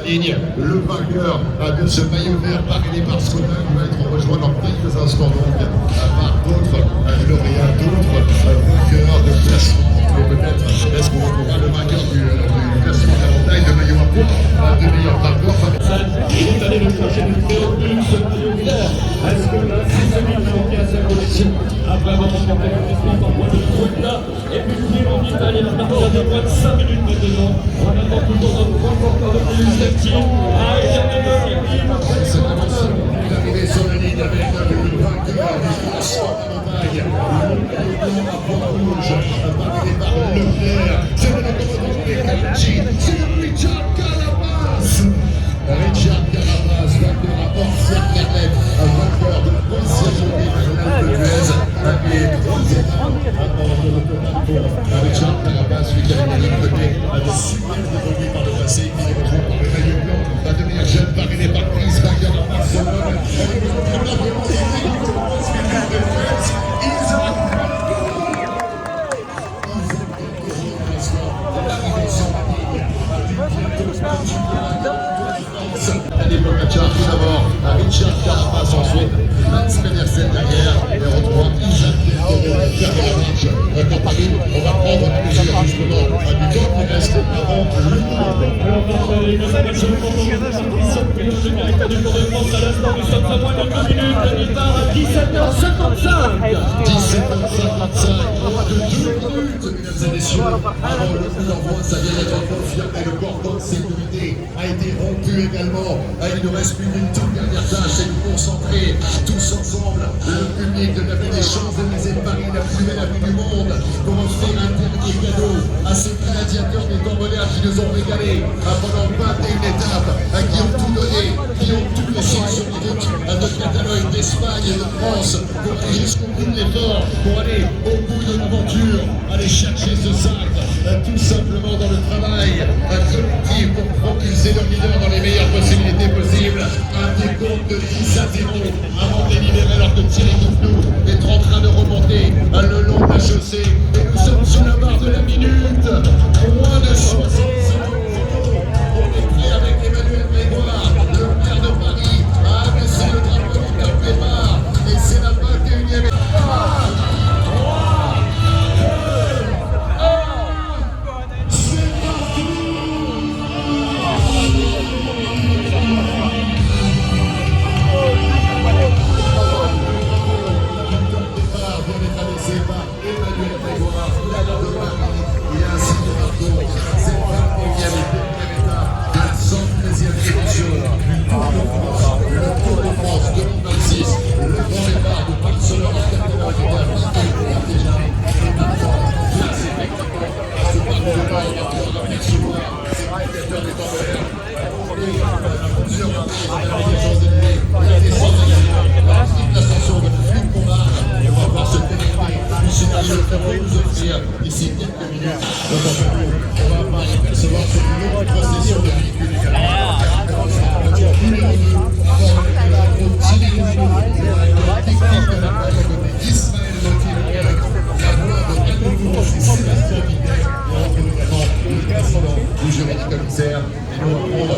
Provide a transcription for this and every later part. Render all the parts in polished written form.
ligne. Le vainqueur de ce maillot vert parrainé par Skoda va être rejoint dans quelques instants donc par d'autres lauréats, d'autres vainqueurs de classement. Mais peut-être est-ce qu'on retrouvera le vainqueur du classement de la montagne, le maillot à poids de meilleur vainqueur. Il est allé le chercher du numéro 1, ce maillot vert. Est-ce que là, c'est celui qui a sa collection après avoir remporté le classement par point de Vuelta et puis finir en Italie à partir de moins de 5 minutes maintenant. On attend toujours notre grand porteur de plus actif. C'est l'arrivée sur la ligne avec le vainqueur du classement de la montagne. Le à poids rouge, parrainé par Leclerc. C'est le commandant des Calci, c'est Richard Carapaz. Richard Carapaz, vainqueur à Orsières-Merlet, vainqueur de la deuxième journée de l'Alpe d'Huez, et troisième avant de retour pour Richard Carapaz, celui qui avait gagné le côté de superbes produits par le passé, qui est rejoint par le maillot blanc, la demi jeune parrainé par Chris Wager à Barcelone, avec le premier tout d'abord à Richard Carapaz, ensuite Mats Pedersen derrière et on retrouve Isaac faire de la marche dans Paris. On va prendre la mesure justement du temps qui reste avant le Nous sommes à moins de 2 minutes, le départ à 17h55. 17h55, de 2 minutes, mesdames et messieurs, avant le coup d'envoi, ça vient d'être confirmé, le cordon de sécurité a été rompu également. Il ne reste plus qu'une toute dernière tâche, c'est de nous concentrer tous ensemble, le public de l'avenue des Champs-Élysées de Paris, la plus belle avenue du monde, pour offrir un dernier cadeau à ces gladiateurs des temps modernes qui nous ont régalés pendant 21 étapes, qui ont tout donné, qui ont tout laissé sur les routes de Catalogne, d'Espagne et de France, pour aller jusqu'au bout de l'effort, pour aller au bout de l'aventure, aller chercher ce sac, tout simplement dans le travail collectif pour propulser leur leader dans les meilleures possibilités possibles. Un décompte de 10 à 0 avant de les libérer alors que Thierry Gouffnou est en train de remonter le long de la chaussée. Et nous sommes sous la barre de la minute, moins de 60 secondes. On est prêt avec Emmanuel Grégoire, le maire de Paris, à abaisser le drapeau du Cap Départ. Et c'est la 21e étape. Ici quelques minutes, on va apercevoir cette longue procession de véhicules également. Numéro 2, Ismaël Motil, la voix de Cameroun, c'est Sébastien Videt, et on retrouve également le président du jury des commissaires, et nous allons prendre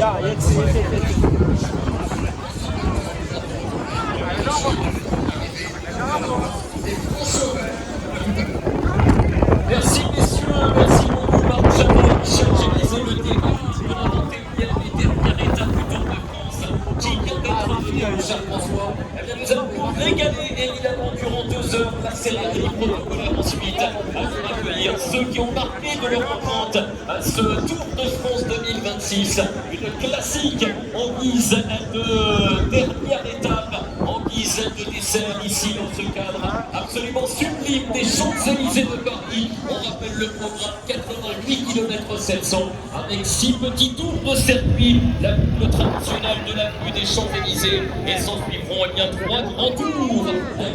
Merci messieurs, merci beaucoup Marc Chabat, Champs-Élysées, le départ de la 21e et dernière étape du Tour de France qui vient d'être fini, Charles-François. Eh bien, nous allons nous régaler évidemment durant 2 heures, la cérémonie protocolaire ensuite, pour accueillir ceux qui ont marqué de leur empreinte ce Tour de France 2026, une classique en guise de dernière étape, en guise de dessert ici dans ce cadre absolument sublime des Champs-Élysées de Paris. On rappelle le programme 88 km 700 avec 6 petits tours de circuit, la boucle traditionnelle de l'avenue des Champs-Élysées, et s'en suivront eh bien 3 grands tours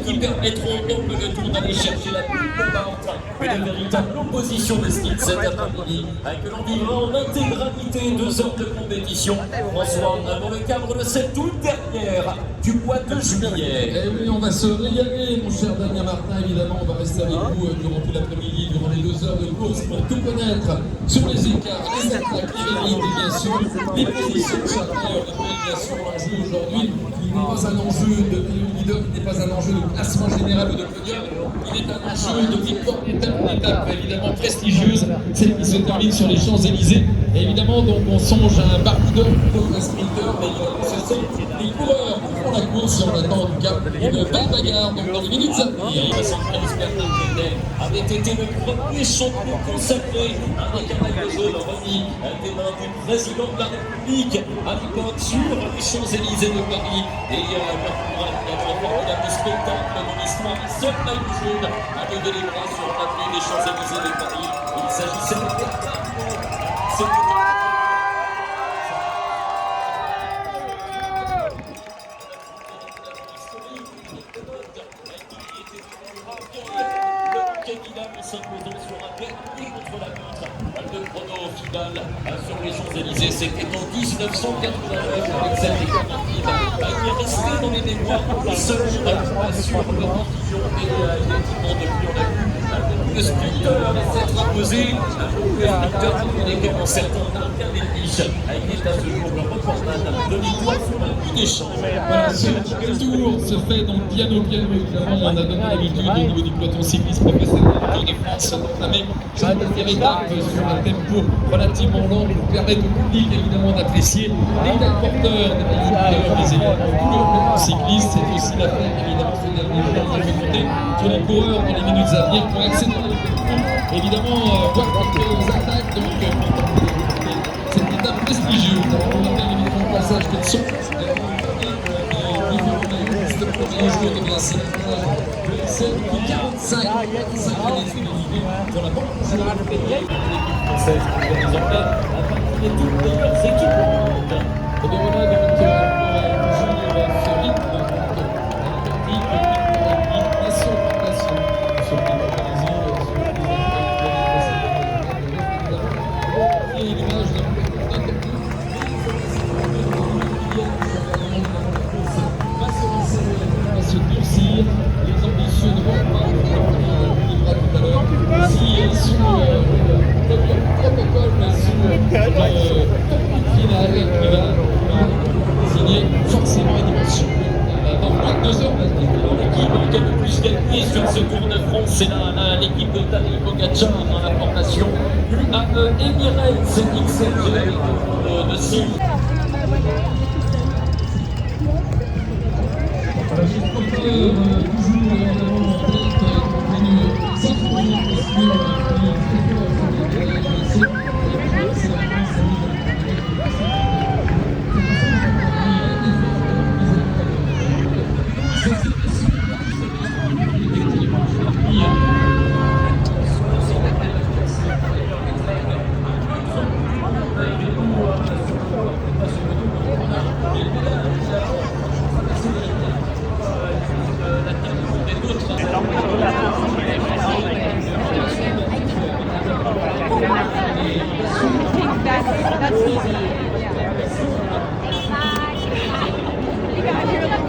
qui permettront donc le tour d'aller chercher la plus combattante, une véritable opposition de style cet après-midi que l'on vivra en intégralité 2 heures de compétition. François, dans le cadre de cette toute dernière du mois de juillet, Marseillais. Et oui, on va se régaler, mon cher Damien Martin, évidemment, on va rester avec vous durant tout l'après-midi, durant les 2 heures de course pour tout connaître sur les écarts, les attaques, les limites, et bien sûr, les positions de chacun, les qualifications, l'enjeu aujourd'hui, il n'est pas un enjeu de leader, il n'est pas un enjeu de classement général ou de podium, il est un enjeu de victoire d'étape en étape, évidemment prestigieuse, celle qui se termine sur les Champs-Élysées. Et évidemment, donc on songe à un baroudeur plutôt qu'un sprinter, mais évidemment, ce sont les coureurs qui font la course et on attend en tout cas une belle bagarre donc dans les minutes à venir. Avait été le premier champion consacré avec un maillot jaune remis des mains du président de la République à l'époque sur les Champs-Élysées de Paris. Et un formidable spectacle de l'histoire, le seul maillot jaune à lever les bras sur l'avenue des Champs-Élysées de Paris. Il s'agissait de s'imposant sur un dernier contre la montre. Le chrono final sur les Champs-Élysées, c'était en 1989 avec cette équipe. Il est resté dans les mémoires seul sur le diffusion et effectivement depuis on a vu le sprinter s'être imposé, le sprinter pour lesquels on s'attend bien des niches. Il est à ce jour le recordman de victoire sur un coup d'échange. Voilà, ce tour se fait donc bien au piano, évidemment, on a donné l'habitude au niveau du peloton cycliste professionnel de France d'entamer une première étape sur un tempo relativement long pour permettre au public évidemment d'apprécier les porteurs, des leaders, mais également tout le peloton cycliste. C'est aussi l'affaire évidemment ce dernier jour on peut compter sur les coureurs dans les minutes à venir pour accéder à l'événement. Évidemment, voir quelques attaques donc cette étape prestigieuse. On rappelle évidemment au passage qu'elles sont c'est 45 pour la banque française qui va désormais accompagner toutes leurs équipes. Et bien voilà donc toujours ce rythme nation par nation sur et l'image va se durcir, les ambitieux ne vont pas tout à l'heure si sous le protocole sous finale qui va signer forcément une dimension dans 2 heures. L'équipe qui a le plus gagné sur ce Tour de France, c'est l'équipe de Tadej Pogačar dans la formation UAE Emirates XLG de Syrie. That's easy. Yeah. You got here like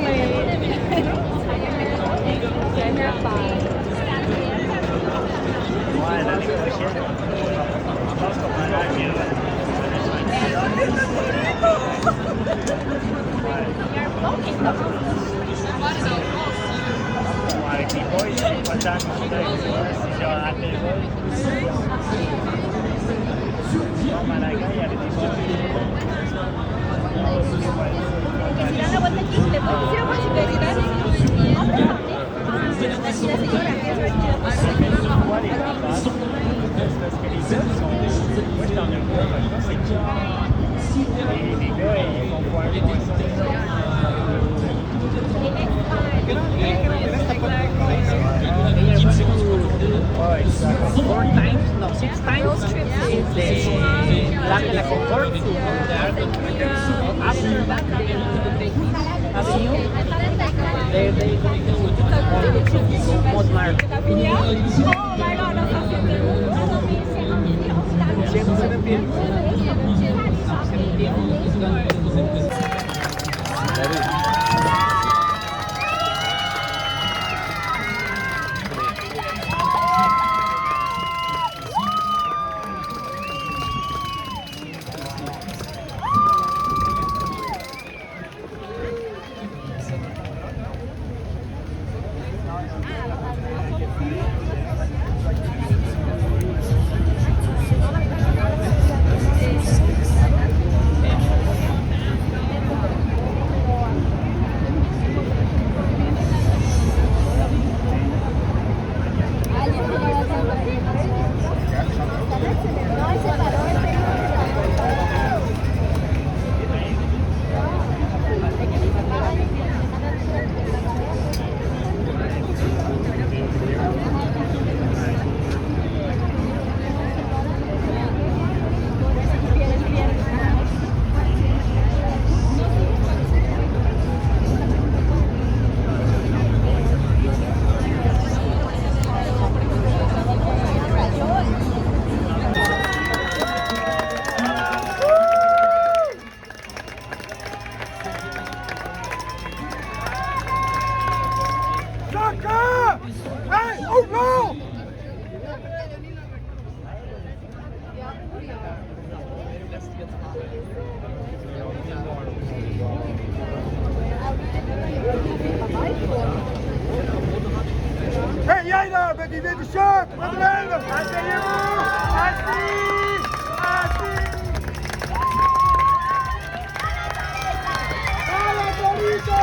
l'idée du choc. Madeleine, asseyez-vous. Assis. Assis. À la police.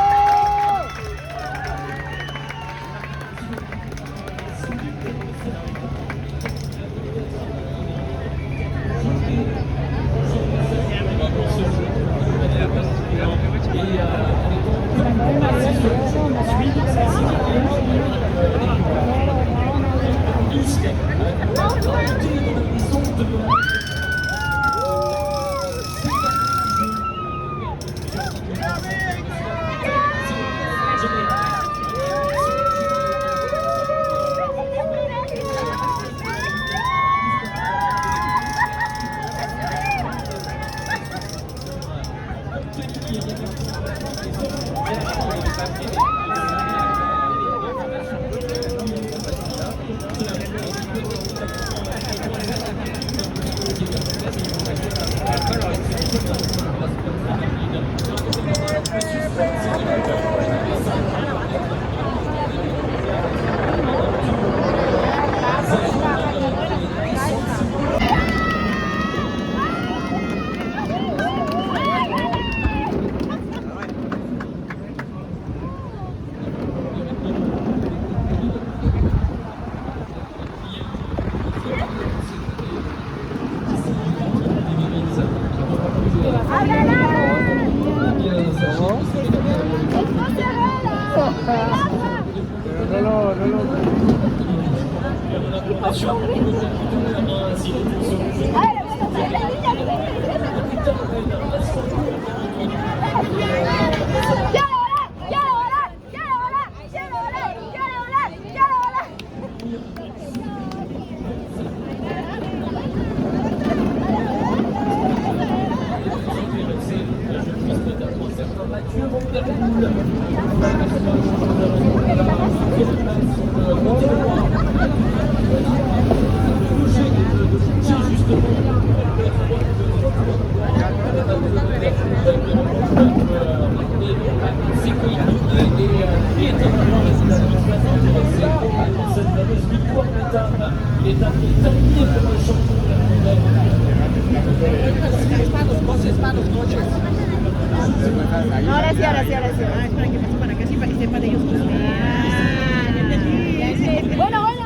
No, ahora sí, ahora sí, ahora sí. Ah, espera que pase para acá, sí, para que sepan ellos. Ah, ya entendí. Bueno, bueno.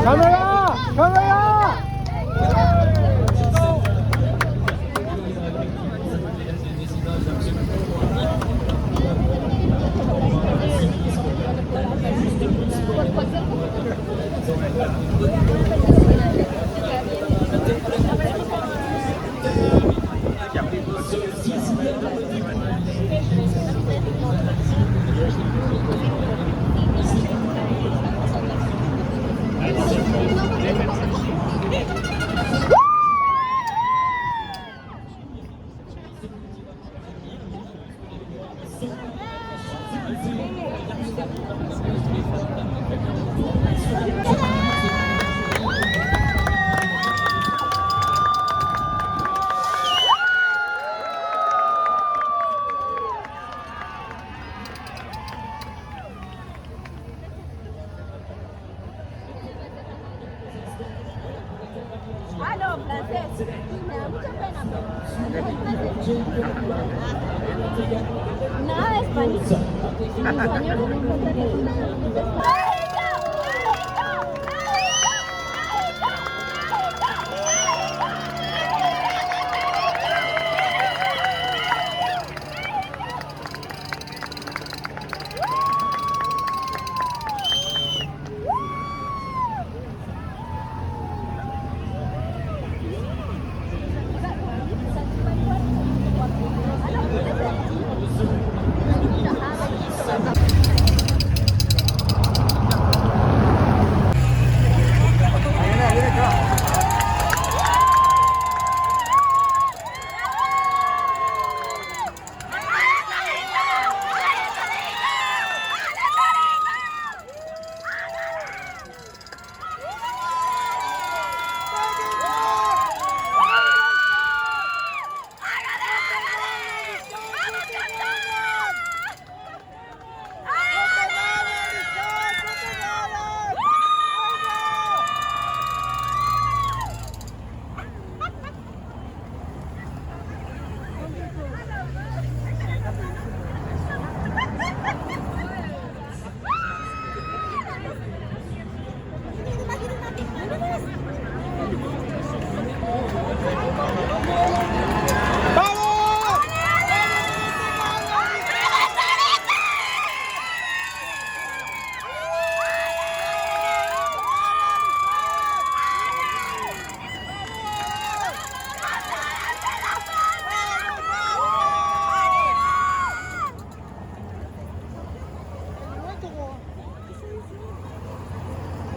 ¡Cámara! ¡Cámara! Ah, no, francés. Me da mucha pena. Nada de español. En español no me encuentro.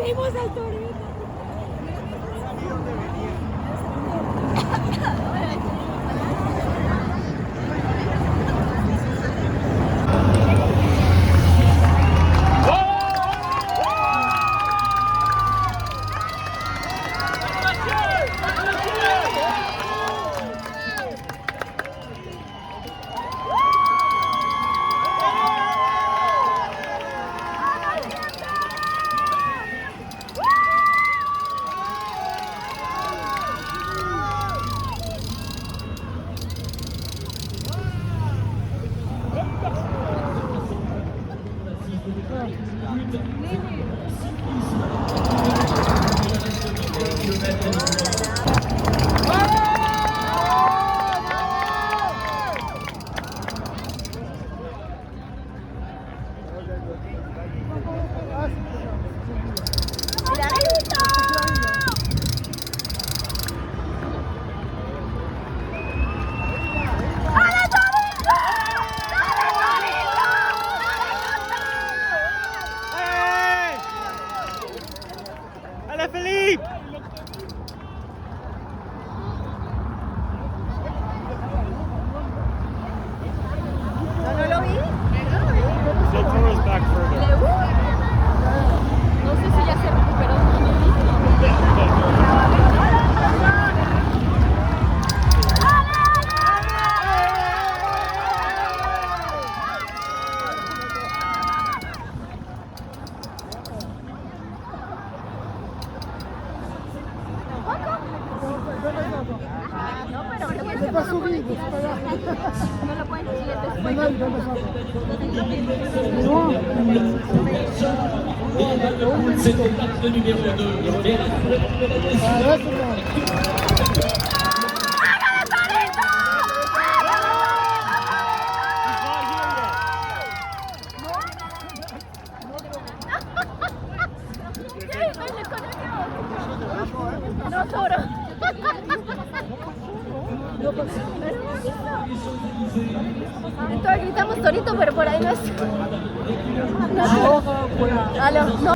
Venimos al torneo. ¡Dale, Felipe! No lo vi. No sé si ya se recuperó. No, pero no Se va a subir, pues, para allá. no lo pueden decir después. No, no, no, no. Cette étape de numéro 2. Et Ah, là, c'est bon. No, toro. Entonces gritamos torito, pero por ahí no es. Aló, no.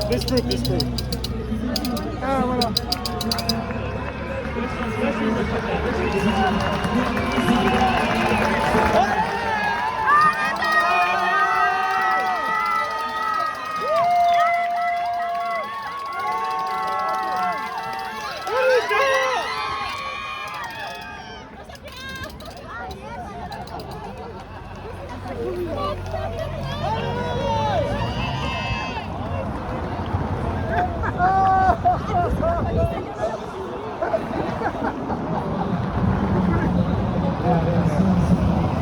This group. Ah, voilà.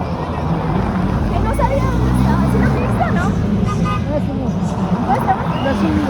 Que no sabía dónde estaba. ¿Sí lo viste o no? Ah, c'est bon. ¿Dónde estaba? Il a soumis,